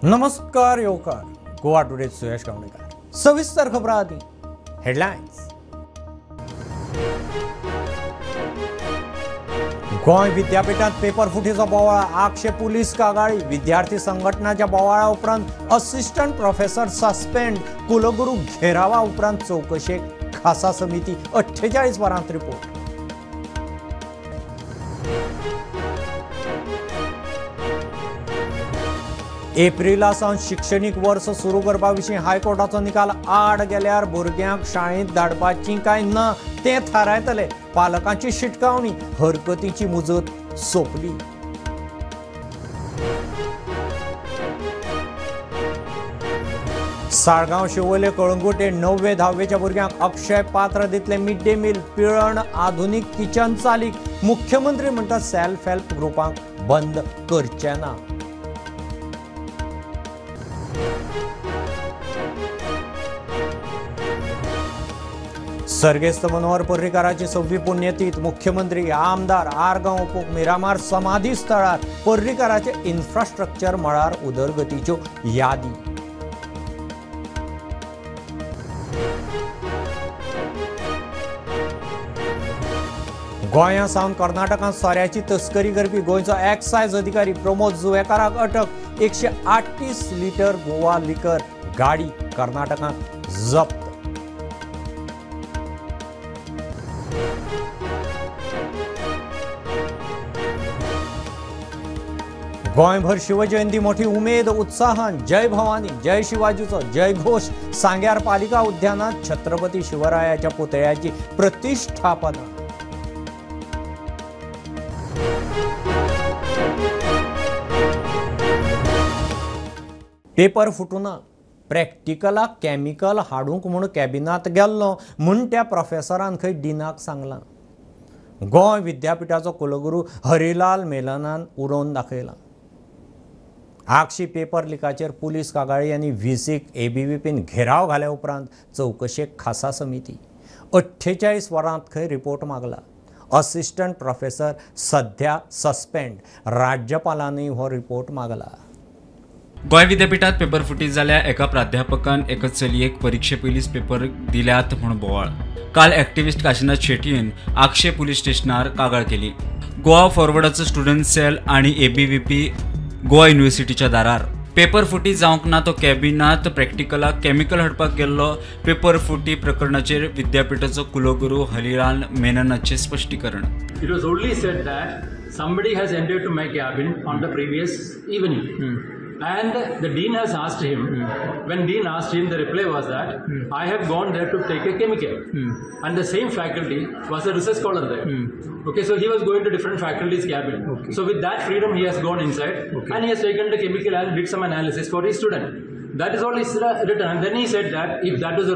नमस्कार येवकार गोवा टुडे सुयश गावणेकर सविस्तर खबरां आदी हेडलायन्स। गोंय विद्यापीठात पेपर फुटीचो बोवाळ आक्षेप पुलीस कागाळी विद्यार्थी संघटनाच्या बोवाळा उपरांत असिस्टंट प्रोफेसर सस्पेंड कुलगुरू घेरावा उपरांत चौकशेक खासा समिती 48 वरांत रिपोर्ट। एप्रिलासावन शिक्षणीक वर्स सुरू करपा विशीं हायकोर्टाचो निकाल आड गेल्यार भुरग्यांक शाळेंत धाडपाची काय ना तें थारायतले। पालकांची शिटकावणी हरकतीची मुजत सोंपली। साळगांव शिवोले कळंगुटे 9वे 10वेच्या भुरग्यांक अक्षय पात्र दितले मिड डे मील पिळण आधुनीक किचन चालीक मुख्यमंत्री म्हणटा सेल्फ हेल्प ग्रुपांक बंद करचे ना। सर्गेस्त मनोहर पर्रीकाराची 6वी पुण्यतिथी मुख्यमंत्री आमदार आरगांव उपक मिरामार समाधी स्थळार पर्रीकाराचे इन्फ्रास्ट्रक्चर मळार उदरगतीच्यो यादी। गोंया सावन कर्नाटकांत सोऱ्याची तस्करी करपी गोंयचो एक्सायज अधिकारी प्रमोद जुवेकाराक अटक। 138 लिटर गोवा लिकर गाडी कर्नाटकांत जप्त। गोंयभर शिवजयंती मोठी उमेद उत्साहान जय भवानी जय शिवाजीचो जय घोष सांग्यार पालिका उद्यानात छत्रपती शिवरायाच्या पुतळ्याची प्रतिष्ठापना। पेपर फुटूना प्रॅक्टिकलाक कॅमिकल हाडूंक म्हूण कॅबिनात गेल्लो म्हूण त्या प्रोफेसरान खंय डिनाक सांगलां। गोंय विद्यापीठाचो कुलगुरू हरिलाल मेननान उडोवन दाखयला। आक्षी पेपर लिकाचेर पुलीस कागाळी आनी व्हीसीक एबीव्हीपीन घेराव घाल्या उपरांत चौकशेक खासा समिती 48 वरांत खंय रिपोर्ट मागला। असिस्टंट प्रोफेसर सध्या सस्पेंड राज्यपालांनी हो रिपोर्ट मागला। गोंय विद्यापीठात पेपर फुटी जाल्या एका प्राध्यापकान एका चलयेक परीक्षे पयलींच पेपर दिल्यात म्हूण बोवाळ। काल एक्टिव्हिस्ट काशीनाथ शेट्टीन आक्षे पुलीस स्टेशनार कागाळ केली। गोवा फॉरवर्डाचो स्टुडंट सेल आनी एबीव्हीपी गोवा युनिव्हर्सिटीच्या दारार पेपर फुटी जावंक ना तो कॅबिनात प्रॅक्टिकलाक कॅमिकल हाडपाक गेल्लो। पेपर फुटी प्रकरणाचेर विद्यापीठाचो कुलगुरू हरिलाल मेननाचे स्पश्टीकरण। It was only said that somebody has entered to my cabin on the previous evening. And the dean has asked him, when dean asked him, the reply was that I have gone there to take a chemical. And the same faculty was a research scholar there. Okay, so he was going to different faculty's cabin. So with that freedom, he has gone inside and he has taken the chemical and did some analysis for his student. That is all is written. And then he said that if that was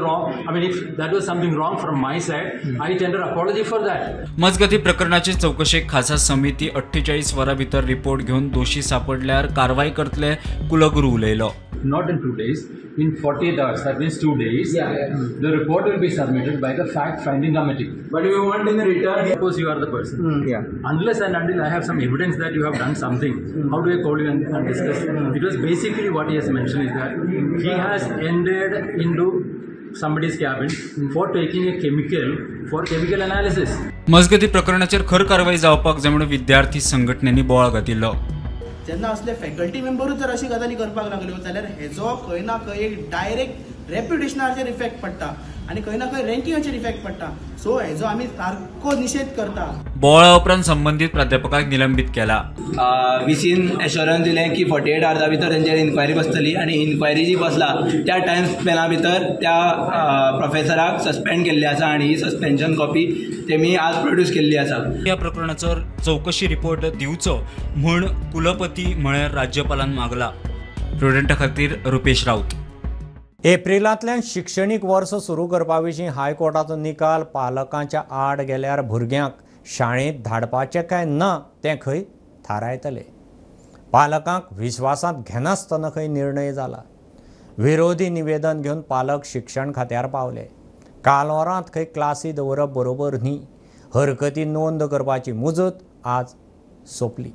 if that was something wrong from my side, I tender apology for that. मजगती प्रकरणाची चौकशेक खासा समिती 48 वरां भितर report घेऊन दोषी सापडल्यार कारवाई करतले कुलगुरू उलयलो। Not in 2 days, in 48 hours, that means 2 days, the report will be submitted by the fact-finding committee. But if you want in return, suppose you are the person. Unless and until I have some evidence that you have done something, how do I call you and discuss? Because basically what he has mentioned is that he has entered into somebody's cabin for taking a chemical for chemical analysis. मजगती प्रकरणाचेर खर कारवाई जावपाक जाय म्हणून विद्यार्थी संघटनेनी बोवाळ घातिल्लो। जेन्ना असले फॅकल्टी मेंबरूच जर अशी गजाली करपाक लागल्यो जाल्यार हेजो खंय ना खंय एक डायरेक्ट रेप्युटेशनाचेर इफेक्ट पडटा आनी खंय ना खंय रँकिंगाचेर इफेक्ट पडटा। सो हेजो आमी सारको निशेध करता। बोवाळा उपरांत संबंधित प्राध्यापकाक निलंबित केला। व्हीसीन एश्योरन्स दिलें की 48 आवर्सा भितर तेंचेर इन्क्वायरी बसतली आनी इन्क्वायरी जी बसला त्या टायम स्पॅना भितर त्या प्रोफेसराक सस्पेंड केल्ली आसा आनी ही सस्पेन्शन कॉपी तेमी आज प्रोड्यूस केल्ली आसा। ह्या प्रकरणाचो चौकशी रिपोर्ट दिवचो म्हूण कुलपती म्हळ्यार राज्यपालान मागला। स्टुडंटा खातीर रुपेश राऊत। एप्रिलांतल्यान शिक्षणीक वर्स सुरू करपा विशीं हायकोर्टाचो निकाल पालकांच्या आड गेल्यार भुरग्यांक शाळेंत धाडपाचें काय ना तें खंय थारायतले। पालकांक विश्वासांत घेनासतना खंय निर्णय जाला। विरोधी निवेदन घेवन पालक शिक्षण खात्यार पावले। कालवरांत खंय क्लासी दवरप बरोबर न्ही। हरकती नोंद करपाची मुजत आज सोंपली।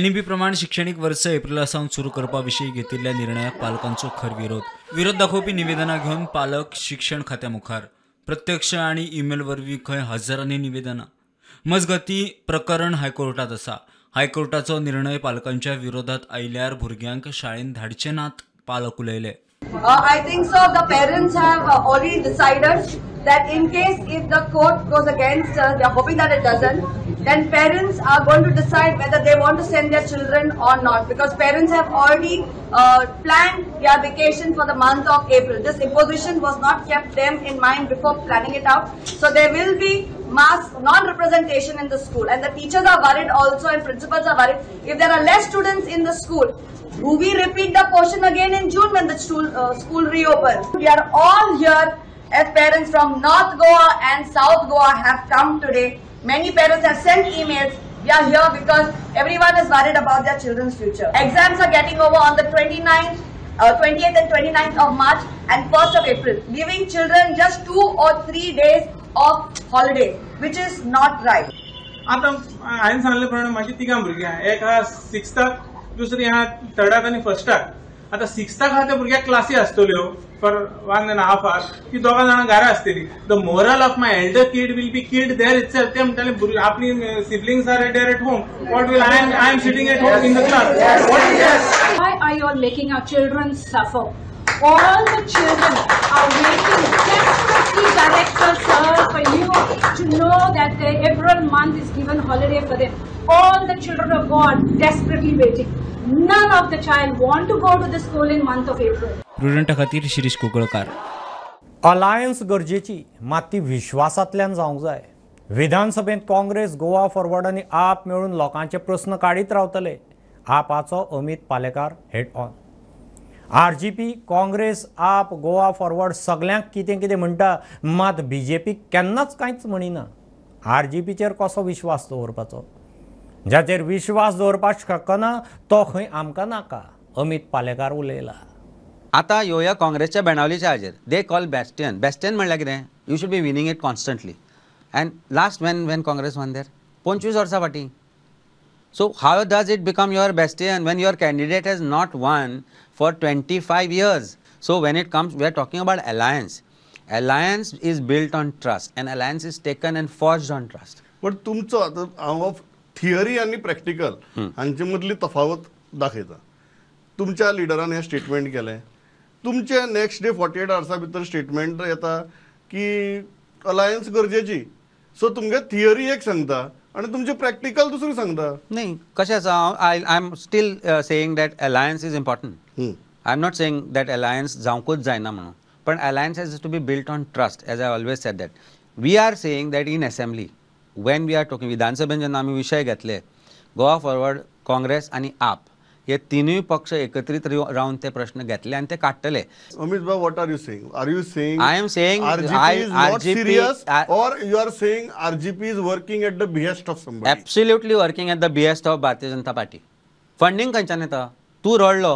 NEP प्रमाण शैक्षणिक वर्ष एप्रिलासावन सुरू करपा विशीं घेतिल्ल्या निर्णयाक पालकांचो खर विरोध दाखोवपी निवेदनां घेवन पालक शिक्षण खात्या मुखार प्रत्यक्ष आनी ईमेल वरवीं खंय हजारांनी निवेदनां मजगतीं प्रकरण हायकोर्टात आसा. हायकोर्टाचो निर्णय पालकांच्या विरोधात आयल्यार भुरग्यांक शाळेंत धाडचे नात पालक उलयले. I think so. The parents have already decided that in case if the court goes against, they are hoping that it doesn't, then parents are going to decide whether they want to send their children or not, because parents have already planned their vacation for the month of April. This imposition was not kept them in mind before planning it out. So there will be mass non-representation in the school, and the teachers are worried also and principals are worried. If there are less students in the school, do we repeat the portion again in June when the school reopens? We are all here as parents from North Goa and South Goa have come today. Many parents have sent emails. We are here because everyone is worried about their children's future. Exams are getting over on the 20th and 29th of March and 1st of April, leaving children just 2 or 3 days of holiday, which is not right. आता हांवें सांगले प्रमाणे म्हाजी तिगां भुरगीं आहा. एक आहा 6th, दुसरी आहा 3rd आनी 1st. आता 6th आहा त्या भुरग्याक क्लासी आसतल्यो फॉर 1.5 hours. ती दोगां जाणां घरा आसतली. The moral of my elder kid will be killed there itself. ते म्हणटाले आपली siblings are there at home. What will I am sitting at home in the class. Why are you all making our children suffer? All the children are waiting desperately, Director Sir, for you to know that the April month is given holiday for them. All the children of God desperately waiting. None of the child want to go to the school in month of April. प्रुडंटा खातीर Shirish Kunkalkar. Alliance गरजेची, मात ती विश्वासांतल्यान जावंक जाय. विधानसभेत Congress, Goa forward आनी आप मेळून लोकांचे प्रस्न काडीत रावतले. आपाचो Amit Palekar head on. RGP, Congress, AAP, Goa forward सगळ्यांक कितें कितें म्हणटा, मात BJP केन्नाच कांयच म्हणिना. RGPचेर कसो विश्वास दवरपाचो? जाचेर विश्वास दवरपाक शकना तो खंय आमकां नाका. अमित पालेकार उलयला. आता येवया काँग्रेसच्या बेणावलीच्या हाजेर. They call bastion. बेस्टियन म्हणल्यार कितें? You should be winning it constantly. And last Wien Congress one there 25 वर्सां फाटीं. So how does it become your bastion when your candidate has not won for 25 years? So when it comes, we are talking about alliance. Alliance is built on trust, and alliance is taken and forged on trust. पण तुमचो आता हांव theory आनी practical हांचे मदली तफावत दाखयता. तुमच्या लिडरान हे स्टेटमेंट केलें. तुमचे नेक्स्ट डे 48 hours भितर स्टेटमेंट येता की अलायन्स गरजेची. सो तुमगे थियरी एक सांगता आणि तुमचे प्रॅक्टिकल दुसरी सांगता. नाही, कशें आसा, I am still saying that alliance is important. I am not saying that alliance जावंकूच जायना म्हणून, पण alliance has to be built on trust, as I always said that. We are saying that in assembly when we are talking, विधानसभेन जेन्ना आमी विशय घेतले, Goa forward, Congress आनी आप हे तिनूय पक्ष एकत्रीत रावन ते प्रश्न घेतले आणि ते काडटले. अमित भाई, what are you saying? Are you saying I am saying RGP is not serious, or you are saying RGP is working at the behest of somebody? Absolutely working at the behest of Bharatiya Janata party. Funding खंयच्यान येता? तूं रडलो,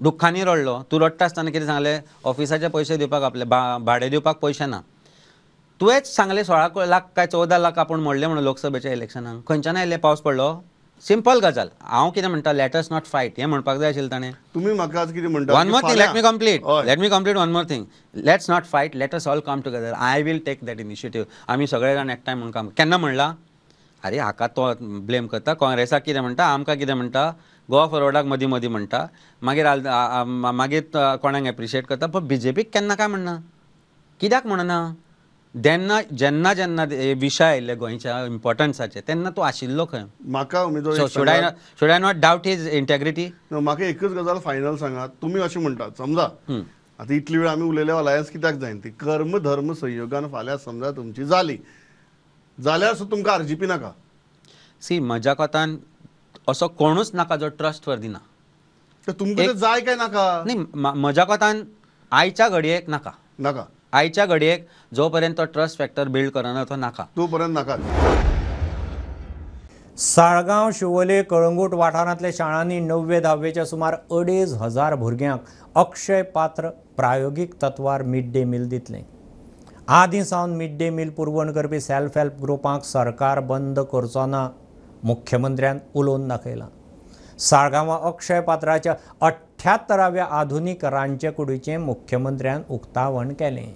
दुख्खांनी रडलो. तूं रडटा आसतना कितें सांगलें? ऑफिसाचे पयशे दिवपाक, आपले भाडे दिवपाक पयशे ना. तुवेंच सांगलें 16 लाख काय 14 लाख आपूण मोडले म्हणून लोकसभेच्या इलेक्शनाक. खंयच्यान आयले? पावस पडलो? सिंपल गजाल. हांव कितें म्हणटा, लेट अस नॉट फायट हें म्हणपाक जाय आशिल्लें ताणें. तुम्ही म्हाका आज कितें म्हणटा? One more thing, let me complete one more thing. Let's not fight, let us all come together. I will take that initiative. आमी सगळे जाण एकठांय म्हणून काम. केन्ना म्हणला? अरे हाका तो ब्लेम करता, काँग्रेसाक कितें म्हणटा, आमकां कितें म्हणटा, गोवा फॉरवर्डाक मदीं मदीं म्हणटा, मागीर कोणाक एप्रिशिएट करता. पण BJPक केन्ना काय म्हणना? कित्याक म्हणना? जेन्ना जेन्ना जेन्ना विशय आयिल्ले गोंयच्या इम्पॉर्टन्साचे तेन्ना तूं आशिल्लो खंय? म्हाका should I not doubt his integrity? म्हाका एकच गजाल फायनल सांगात. तुम्ही अशें म्हणटात, समजा आता इतली वेळ आमी उलयले अलायन्स कित्याक जायना ती, कर्म धर्म संयोगान फाल्यां समजा तुमची जाली जाल्यार सो तुमकां RGP नाका. सी, म्हज्या कोतान असो कोणूच नाका जो ट्रस्टवर दिना. तुमकां तें जाय काय नाका? न्ही, म्हज्या कोतान आयच्या घडयेक नाका. नाका. आयच्या घडयेक जो पर्यंत तो ट्रस्ट फॅक्टर बिल्ड करना तो नाका. तो पर्यंत नाका. साळगांव, शिवोले, कळंगूट वाठारांतल्या शाळांनी 9वे 10वेच्या सुमार 2,500 भुरग्यांक अक्षय पात्र प्रायोगीक तत्वार मिड डे मील दितले. आदीं सावन मिड डे मील पुरवण करपी सेल्फ हेल्प ग्रुपांक सरकार बंद करचो ना, मुख्यमंत्र्यान उलोवन दाखयलां. साळगांवां अक्षय पात्राच्या 78व्या आधुनीक रांदचे कुडीचें मुख्यमंत्र्यान उक्तावण केलें.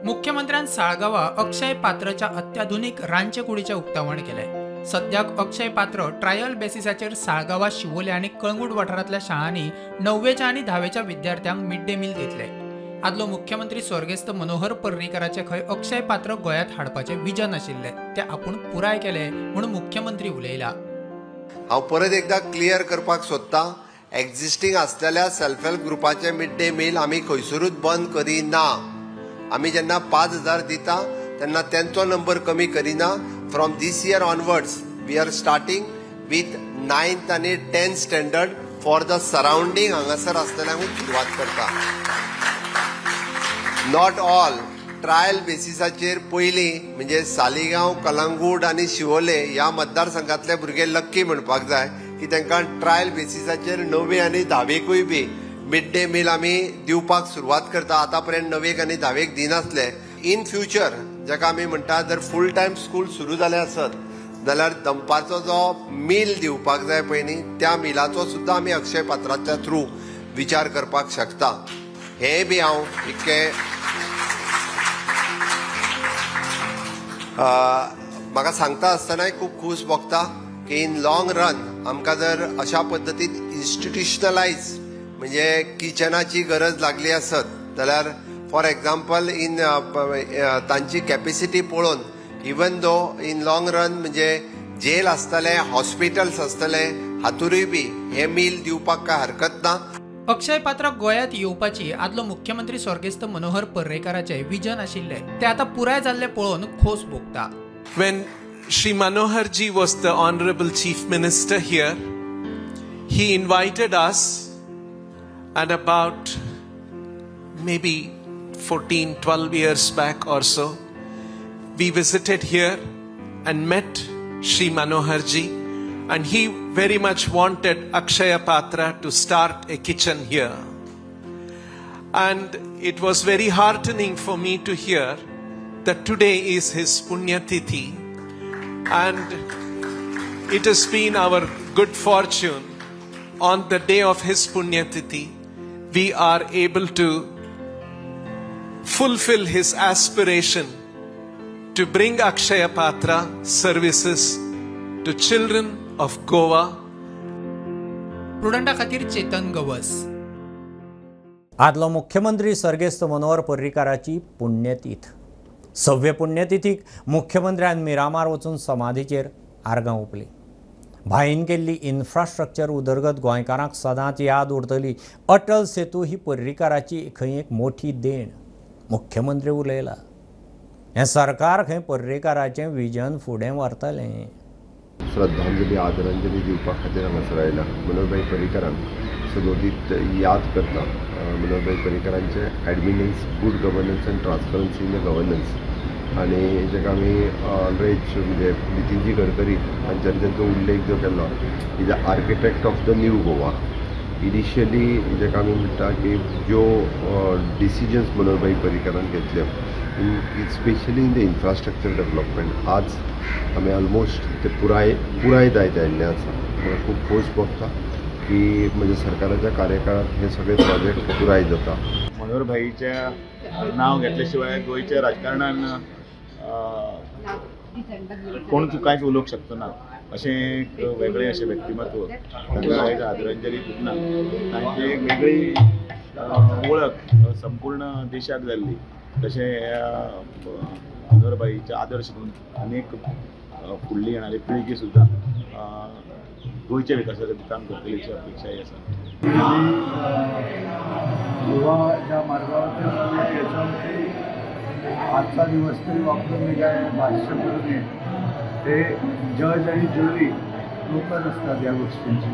मुख्यमंत्र्यान साळगांवां अक्षय पात्राच्या अत्याधुनीक रांदचे कुडीचें उक्तावण केलें. सद्याक अक्षय पात्र ट्रायल बेसिसाचेर साळगांवां, शिवोले आनी कळंगूट वाठारांतल्या शाळांनी 9वेच्या आनी 10वेच्या विद्यार्थ्यांक मिड डे मील दितले. आदलो मुख्यमंत्री स्वर्गेस्त मनोहर पर्रीकाराचे खंय अक्षय पात्र गोंयांत हाडपाचें विजन आशिल्लें तें आपूण पुराय केलें म्हूण मुख्यमंत्री उलयला. हांव परत एकदां क्लियर करपाक सोदतां, एक्झिस्टींग आसलेल्या सेल्फ हेल्प ग्रुपाचे मिड डे मील आमी खंयसरूच बंद करिना. आमी जेन्ना 5000 दिता तेन्ना तेंचो नंबर कमी करिना. From this year onwards we are starting with 9th आनी 10th standard for the surrounding हांगासर आसलेल्यांकूच सुरवात करता. नॉट ऑल ट्रायल बेसिसाचेर पयलीं म्हणजे सालिगांव, कलंगूट आनी शिवोले ह्या मतदारसंघातले भुरगे लक्की म्हणपाक जाय की तांकां ट्रायल बेसिसाचेर 9वे आनी 10वेकूय बी मिड डे मील आमी दिवपाक सुरवात करता. आतां पर्यंत 9वेक आनी 10वेक दिनासले. इन फ्युचर जाका आमी म्हणटा जर फूल टायम स्कूल सुरू जालें आसत जाल्यार दनपारचो जो मील दिवपाक जाय पळय न्ही त्या मिलाचो सुद्दां आमी अक्षय पात्राच्या थ्रू विचार करपाक शकता. हें बी हांव इतकें म्हाका सांगता आसतनाय खूब खूश भोगता की इन लॉंग रन आमकां जर अशा पद्दतीन इन्स्टिट्युशनलायज म्हणजे किचनाची गरज लागली आसत जाल्यार फॉर एग्जाम्पल इन तांची कॅपेसिटी पळोवन even though in long run म्हणजे जेल आसतले, हॉस्पिटल्स आसतले, हातूरूय बी हे मील दिवपाक काय हरकत ना. अक्षय पात्र गोंयांत येवपाची आदलो मुख्यमंत्री स्वर्गेस्त मनोहर पर्रेकाराचे विजन आशिल्लें तें आतां पुराय जाल्लें पळोवन खोस भोगता. When Shri Manoharji was the Honorable Chief Minister here, he invited us, and about maybe 14-12 years back or so, we visited here and met Shri Manoharji, and he very much wanted Akshaya Patra to start a kitchen here. And it was very heartening for me to hear that today is his Punya Tithi, and it has been our good fortune on the day of his Punya Tithi we are able to fulfill his aspiration to bring Akshaya Patra services to children of Goa. प्रुडंटा खातीर चेतन गवस. आदलो मुख्यमंत्री सर्गेस्त मनोहर पर्रीकाराची पुण्यतीथ. 6वे पुण्यतिथीक मुख्यमंत्र्यान मिरामार वचून समाधीचेर आर्गां ओंपलीं. भाईन केल्ली infrastructure उदरगत गोंयकारांक सदांच याद उरतली. अटल सेतू ही पर्रीकाराची खंय एक मोठी देण. मुख्यमंत्री उलयला, हें सरकार खंय पर्रीकाराचें विजन फुडें व्हरतलें. श्रद्धांजली आदरांजली दिवपा खातीर हांगासर आयला. मनोहरभाई पर्रीकारांक सदोदीत याद करता. मनोहरभाई पर्रीकारांचे एडमिनन्स, good governance and transparency in the governance, आनी जेका आमी ऑलरेज म्हणजे नितीनजी गडकरी हांच्यानी तांचो उल्लेख जो केल्लो, is the architect of the new Goa. Initially जेका आमी म्हणटा की ज्यो डिसिजन्स मनोहरभाई पर्रीकारान घेतल्यो specially in the infrastructure development, आज आमी ऑलमोस्ट ते पुराय जायत आयिल्ले आसा. म्हाका खूब खोस भोगता की म्हणजे सरकाराच्या कार्यकाळात हे सगळे प्रोजेक्ट पुराय जाता. मनोहरभाईच्या नाव घेतल्या शिवाय गोंयच्या राजकारणान कोणूच कांयच उलोवंक शकचो ना. अशें एक वेगळें अशें व्यक्तिमत्व, तांकां एक आदरांजली दितना तांची एक वेगळी वळख संपूर्ण देशाक जाल्ली. तशें मनोहरभाईचे आदर्श घेवन अनेक फुडली येणारी पिळगी सुद्दां गोंयच्या विकासाचें काम करतली अशी अपेक्षाय आसा. गोवा ज्या मार्गावर याच्यामध्ये आजचा दिवस तरी वापरून मी काय भाष्य करू नये. ते जज आणि ज्युरी लोकच असतात या गोष्टींची.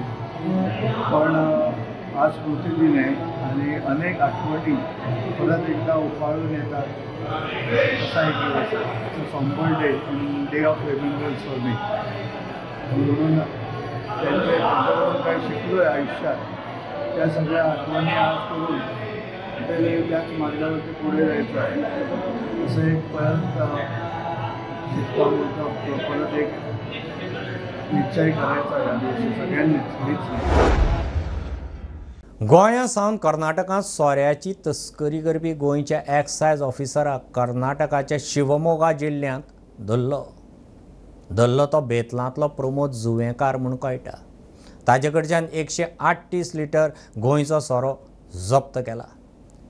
पण आज स्मृतिदिन आहे आणि अनेक आठवणी परत एकदा उफाळून येतात. असा एक दिवस sombre day, day of remembrance for me. म्हणून त्यांच्याकडून काय शिकलो आहे आयुष्यात त्या सगळ्या आठवणी आज करून ते त्याच मार्गावरती पुढे जायचं आहे. असं एक परत शिकवा परत एक निश्चय करायचा या दिवशी सगळ्यांनीच. गोंया सावन कर्नाटकांत सोऱ्याची तस्करी करपी गोंयच्या एक्सायज ऑफिसराक कर्नाटकाच्या शिवमोगा जिल्ल्यांत धरलो तो बेतलांतलो प्रमोद जुवेकार म्हूण कळटा. ताजे कडच्यान 138 लिटर गोंयचो सोरो जप्त केला.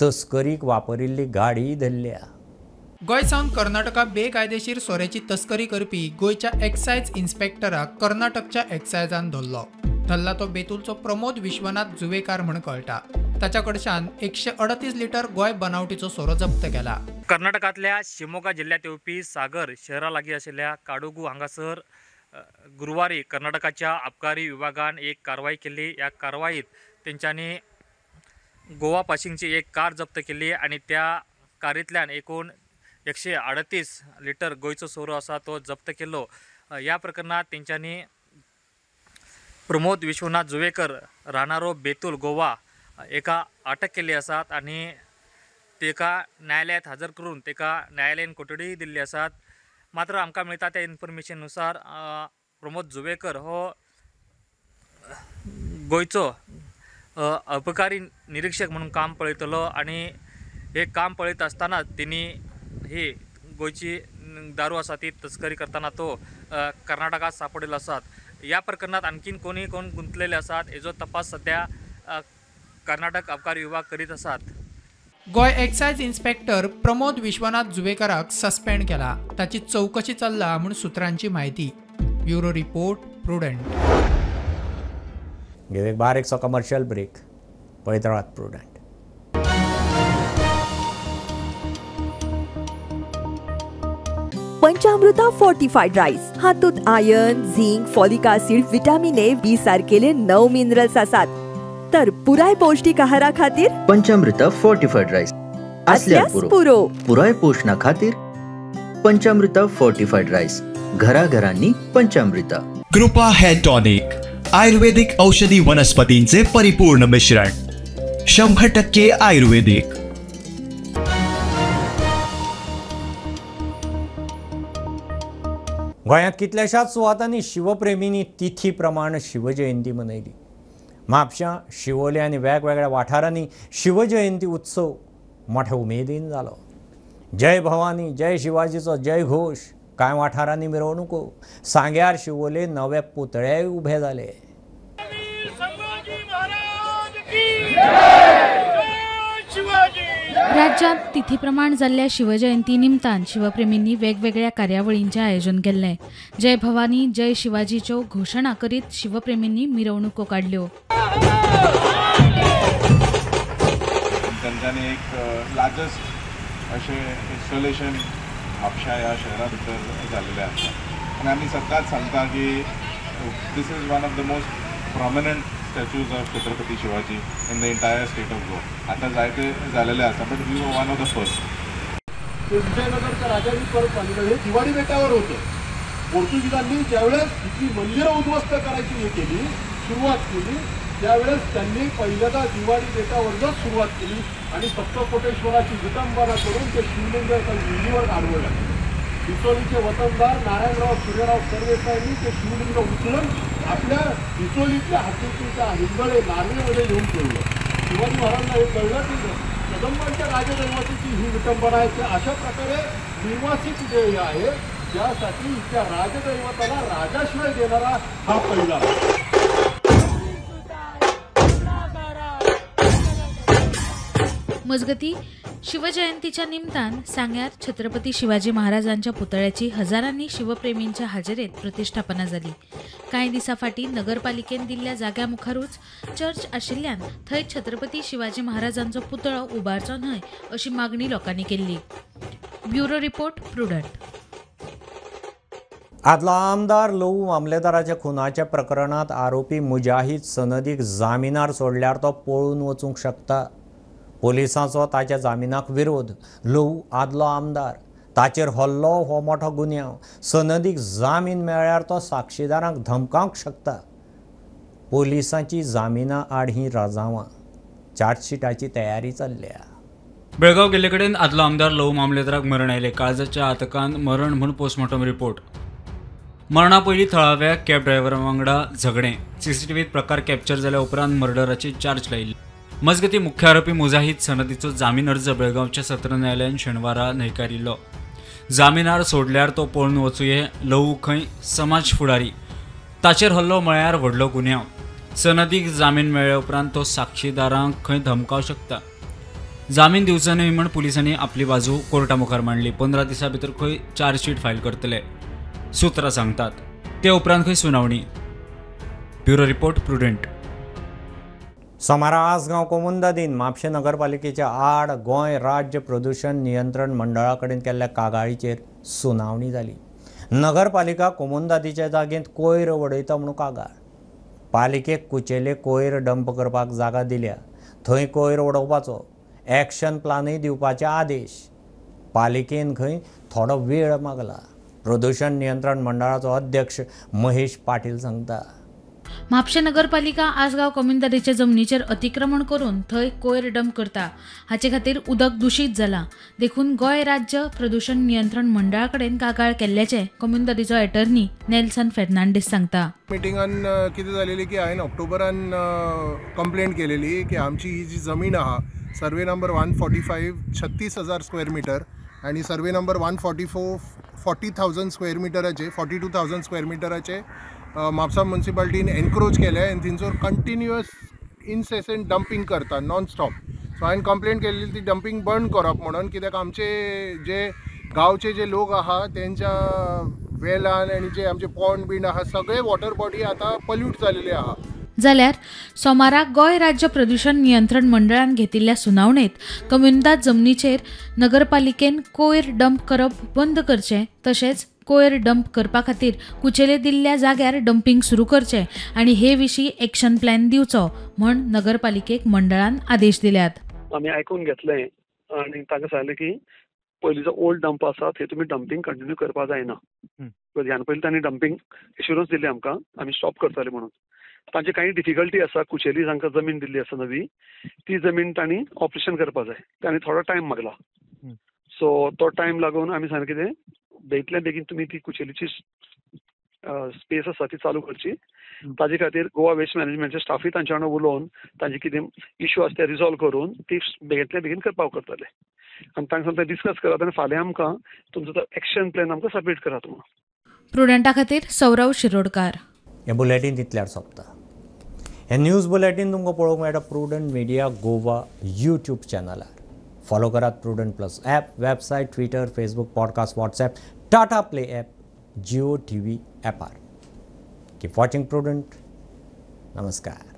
तस्करीक वापरिल्ली गाडी धरल्या. गोंय सावन कर्नाटका बेकायदेशीर सोऱ्याची तस्करी करपी गोंयच्या एक्सायज इन्स्पेक्टराक कर्नाटकच्या एक्सायजान धरला तो बेतूलचो प्रमोद विश्वनाथ जुवेकार म्हूण कळटा. ताच्या कडच्यान 138 लिटर गोंय बनावटीचो सोरो जप्त केला. कर्नाटकांतल्या शिमोगा जिल्ह्यात येवपी सागर शहरा लागीं आशिल्ल्या काडुगू हांगासर गुरुवारी कर्नाटकाच्या आबकारी विभागान एक कारवाई केली. ह्या कारवाईत तेंच्यांनी गोवा पासिंगची एक कार जप्त केली आणि त्या कारींतल्यान एकूण 138 लिटर गोंयचो सोरो आसा तो जप्त केलो. ह्या प्रकरणात तेंच्यांनी प्रमोद विश्वनाथ जुवेकर राहणारो बेतूल गोवा एका अटक केली आसात आणि तेका न्यायालयात हजर करून तेका न्यायालयीन कोठडी दिल्ली आसात. मात्र आमकां मेळटा त्या इन्फॉर्मेशनुसार प्रमोद जुवेकर हो गोंयचो अबकारी निरीक्षक म्हणून काम पळयतलो आणि हे काम पळयत आसतना तेणी ही गोंयची दारू आसा ती तस्करी करताना तो कर्नाटकात सापडिल्लो आसात. ह्या प्रकरणात आणखीन कोण गुंतलेले आसात हेजो तपास सध्या कर्नाटक आबकारी विभाग करीत आसात. गोंय एक्सायज इन्स्पेक्टर प्रमोद विश्वनाथ जुवेकराक सस्पेंड केला. ताची चौकशी चल्ला म्हूण सुत्रांची म्हायती. Bureau report Prudent. घेऊ एक बारीकसो कमर्शियल ब्रेक. पळयत रावात प्रुडंट. पंचामृता फोर्टिफाईड राईस हातूंत iron, zinc, folic acid, vitamin A, B सारकेले 9 मिनरल्स आसात. तर पुराय पौष्टिक आहारा खातीर पंचामृता फोर्टिफाईड राईस असल्यार पुरो. पुराय पोषणा खातीर पंचामृता फोर्टिफाईड राईस. घराघरांनी पंचामृता. कृपा हेअर टॉनिक आयुर्वेदिक औषधी वनस्पतींचे परिपूर्ण मिश्रण. 100% आयुर्वेदिक. गोंयांत कितल्याशाच सुवातांनी शिवप्रेमींनी तिथी प्रमाण शिवजयंती मनयली. म्हापशां, शिवोले आनी वेगवेगळ्या वाठारांनी शिवजयंती उत्सव मोठ्या उमेदीन जालो. जय भवानी, जय शिवाजीचो जय घोश. कांय वाठारांनी मिरवणुको. सांग्यार, शिवोले नवे पुतळेय उभे जाले. राज्यांत तिथी प्रमाण जाल्ल्या शिवजयंती निमतान शिवप्रेमींनी वेगवेगळ्या कार्यावळींचें आयोजन केल्लें. जय भवानी, जय शिवाजीच्यो घोशणा करीत शिवप्रेमींनी मिरवणुको काडल्यो. तांच्यांनी एक लार्जस्ट अशें इन्स्टॉलेशन म्हापशा ह्या शहरा भितर जाल्लेलें आसा. आनी आमी सदांच सांगता की this is one of the most prominent statues of Chhatrapati Shivaji in the entire state of Goa. आता जायते झालेले आसा but we were one of the first. विजयनगरच्या राजांनी परत बांधलं हे दिवाळी बेटावर होतं. पोर्तुगीजांनी ज्यावेळेस इथली मंदिरं उद्ध्वस्त करायची हे केली, सुरुवात केली, त्यावेळेस त्यांनी पहिल्यांदा दिवाळी बेटावरच सुरुवात केली आणि सप्तकोटेश्वराची विटंबना करून ते शिवलिंग एका विहिरीवर आडवलं. डिचोलीचे वतनदार नारायणराव सूर्यराव सरदेसाईंनी ते शिवलिंग उचलून आपल्या डिचोलीतल्या हातीच्या हिंदळे नार्वेमध्ये घेऊन ठेवलं. शिवाजी महाराजांना हे कळलं की कदंबांच्या राजदैवताची ही विटंबना आहे. अशा प्रकारे निर्वासित जे आहे त्यासाठी इथल्या राजदैवताला राजाश्रय देणारा हा पहिला. मजगती शिवजयंतीच्या निमतान सांग्यार छत्रपती शिवाजी महाराजांच्या पुतळ्याची हजारांनी शिवप्रेमींच्या हाजेरेत प्रतिष्ठापना जाली. कांय दिसा फाटीं नगरपालिकेन दिल्ल्या जाग्या मुखारूच चर्च आशिल्ल्यान थंय छत्रपती शिवाजी महाराजांचो पुतळो उबारचो न्हय अशी मागणी लोकांनी केल्ली. Bureau report prudent. आदलो आमदार लहू मामलेदाराच्या खुनाच्या प्रकरणात आरोपी मुजाहीद सनदीक जामिनार सोडल्यार तो पळून वचूंक शकता. पोलिसांचो ताच्या जामिनाक विरोध. लहू आदलो आमदार, ताचेर हल्लो हो मोठो गुन्यांव. सनदीक जामीन मेळ्ळ्यार तो साक्षीदारांक धमकावंक शकता. पोलिसांची जामिना आड ही राजावां. चार्जशिटाची तयारी चल्ल्या. बेळगाव गेल्ले कडेन आदलो आमदार लव मामलेदाराक मरण आयले. काळजाच्या आतकान मरण म्हूण पोस्टमॉर्टम रिपोर्ट. मरणा पयलीं थळाव्या कॅब ड्रायव्हरा वांगडा झगडें. सीसीटीव्हीत प्रकार कॅप्चर जाल्या उपरांत मर्डराची चार्ज लायिल्ली. मजगतीं मुख्य आरोपी मुजाहीद सनदीचो जामीन अर्ज बेळगांवच्या सत्र न्यायालयान शेनवारा न्हयकारिल्लो. जामिनार सोडल्यार तो पळून वचूये. लव खंय समाज फुडारी. ताचेर हल्लो म्हळ्यार व्हडलो गुन्यांव. सनदीक जामीन मेळ्ळ्या उपरांत तो साक्षीदारांक खंय धमकावंक शकता. जामीन दिवचो न्हय म्हूण पुलिसांनी आपली बाजू कोर्टा मुखार मांडली. 15 दिसां भितर खंय चार्जशीट फायल करतले सुत्रां सांगतात. ते उपरांत खंय सुनावणी. Bureau report prudent. सोमारा आसगांव कोमुंदादीन म्हापशें नगरपालिकेच्या आड गोंय राज्य प्रदूषण नियंत्रण मंडळा कडेन केल्ल्या कागाळीचेर सुनावणी जाली. नगरपालिका कोमुंदादीच्या जागेंत कोयर वडयता म्हणून कागाळ. पालिकेक कुचेले कोयर डंप करपाक जागा दिल्या. थंय कोयर वडोवपाचो एक्शन प्लानय दिवपाचे आदेश. पालिकेन खंय थोडो वेळ मागला. प्रदूषण नियंत्रण मंडळाचो अध्यक्ष महेश पाटील सांगता. म्हापशें नगरपालिका आसगांव कमुंदादीच्या जमनीचेर अतिक्रमण करून थंय कोयर डंप करता. हाचे खातीर उदक दूषित जाला. देखून गोंय राज्य प्रदूषण नियंत्रण मंडळा कडेन कागाळ केल्ल्याचे कमुंदादीचो एटर्नी नेल्सन फेर्नांडीस सांगता. मिटिंगान कितें जालेली की हांवें ऑक्टोबरान कंप्लेंट केलेली की आमची ही जी जमीन आहा सर्वे नंबर 145 36,000 स्क्वेअर मिटर आणि सर्वे नंबर 144 40,000 स्क्वेअर मिटराचे 42,000 स्क्वेअर मिटराचे म्हापसा म्युनिसिपालिटीन एनक्रोच केले आनी थंयसर कंटिन्युअस इनसेसंट डंपिंग करता नॉन स्टॉप. सो हांवें कंप्लेंट केलेली ती डंपिंग बंद करप म्हणून. कित्याक आमचे जे गांवचे जे लोक आहा तेंच्या वेलान आनी जे आमचे पॉन्ड बीन आहा सगळे वॉटर बॉडी आतां पल्यूट जालेले आहा. जाल्यार सोमाराक गोंय राज्य प्रदूषण नियंत्रण मंडळान घेतिल्ल्या सुनावणेत कमुंदाद जमनीचेर नगरपालिकेन कोयर डंप करप बंद करचें तशेंच कोयर डंप करपा खातीर कुचेले दिल्ल्या जाग्यार डंपिंग सुरू करचें आनी हे विशीं एक्शन प्लॅन दिवचो म्हण नगरपालिकेक मंडळान आदेश दिल्यात. आमी आयकून घेतलें आनी ताका सांगलें की पयलीं जो ओल्ड डंप आसा थंय तुमी डंपिंग कंटिन्यू करपा जायना. ह्या पयलीं तांणी डंपिंग एश्युरन्स दिल्ली आमकां आमी स्टॉप करतले म्हणून. तांची काही डिफिकल्टी आसा. कुचेली तांकां जमीन दिल्ली आसा नवी. ती जमीन तांणी ऑपरेशन करपा जाय. तांणी थोडो टायम मागला. सो तो टायम लागून आमी सांगलें कितें बेगींतल्या बेगीन तुमी ती कुचेलीची स्पेस आसा ती चालू करची. ताजे खातीर गोवा वेस्ट मॅनेजमेंटचे स्टाफूय तांच्या वांगडा उलोवन तांचे कितें इश्यू आसा ते रिजॉल्व करून ती बेगींतल्या बेगीन करपाक करतले. आनी तांकां सांगता डिस्कस करात आनी फाल्यां आमकां तुमचो तो एक्शन प्लॅन आमकां सबमीट करात म्हणून. प्रुडंटा खातीर सौरव शिरोडकार. हे बुलेटीन तितल्यार सोंपता. हे न्यूज बुलेटीन तुमकां पळोवंक मेळटा प्रुडंट मिडिया गोवा यूट्यूब चॅनलार. फॉलो करात prudent plus app, website, Twitter, Facebook, podcast, WhatsApp, Tata play app, Jio TV ॲपार. Keep watching prudent. नमस्कार.